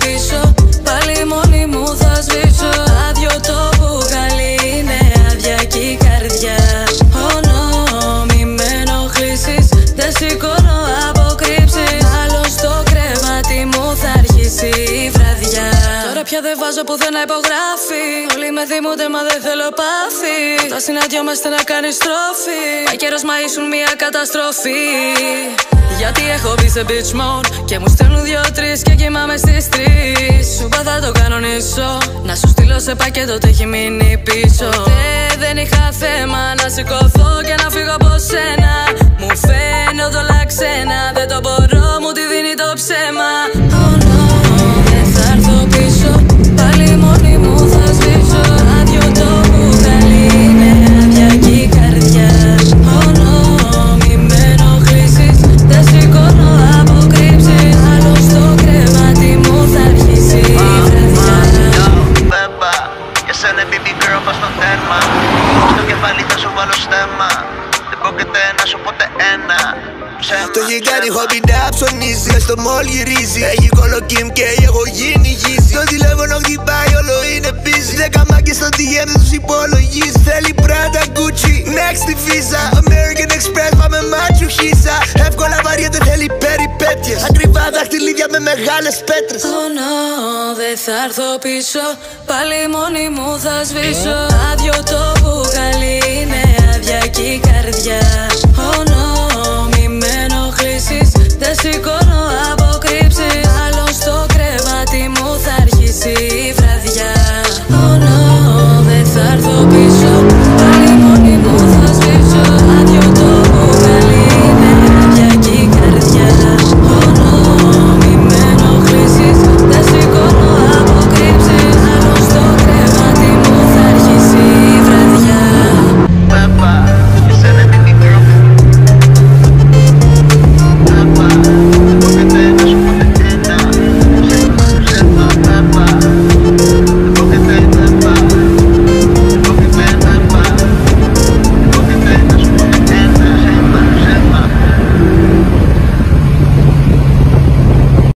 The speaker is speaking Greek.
Πίσω, πάλι μόνη μου θα σβήσω. Άδειο το μπουκάλι, είναι άδεια κι η καρδιά. Oh no, μη με ενοχλήσεις, δεν σηκώνω αποκρύψεις. Άλλο στο κρεβάτι μου θα αρχίσει η βραδιά. Τώρα πια δεν βάζω πουθενά υπογράφει. Όλοι με θυμούνται μα δεν θέλω πάθη. Τα συναντιόμαστε να κάνει στροφή. Πάει καιρός μα ήσουν μια καταστροφή. Γιατί έχω μπει σε bitch mode και μου στέλνουν 2-3 και κοιμάμαι στις 3. Σου είπα θα το κανονίσω, να σου στείλω σε πακέτο το έχει μείνει πίσω. Δεν είχα θέμα να σηκωθώ και να φύγω από σένα. Μου φαίνονται όλα ξένα, δεν το μπορώ, μου τη δίνει το ψέμα. Oh no, δεν θα έρθω πίσω, πάλι μόνη μου θα σβήσω. Άδειο το μπουκάλι, είναι άδεια κι η καρδιά. Oh no, μη με ενοχλήσεις, δεν σηκώνω αποκρύψεις. Άλλο στο κρεβάτι μου θα αρχίσει η βραδιά. Μπέμπα, για σένα baby girl πας στο τέρμα. Στο κεφάλι θα σου βάλω στέμμα. Δεν πω και ένα σου ποτέ ένα. Το έχει κάνει χόμπι να ψωνίζει, στο μόλ γυρίζει. Έχει κολοκίμ και έχω γίνει γύση. Το τηλέφωνο χτυπάει, όλο είναι busy. 10 μάγκες στο DM δεν τους υπολογίζει. Θέλει Prada, Gucci, next τη Visa. American Express, πάμε μάτσου χίσα. Εύκολα βαριέται, θέλει περιπέτειες. Ακριβά δαχτυλίδια με μεγάλες πέτρες. Oh no, δεν θα έρθω πίσω, πάλι μόνη μου θα σβήσω. Άδειο το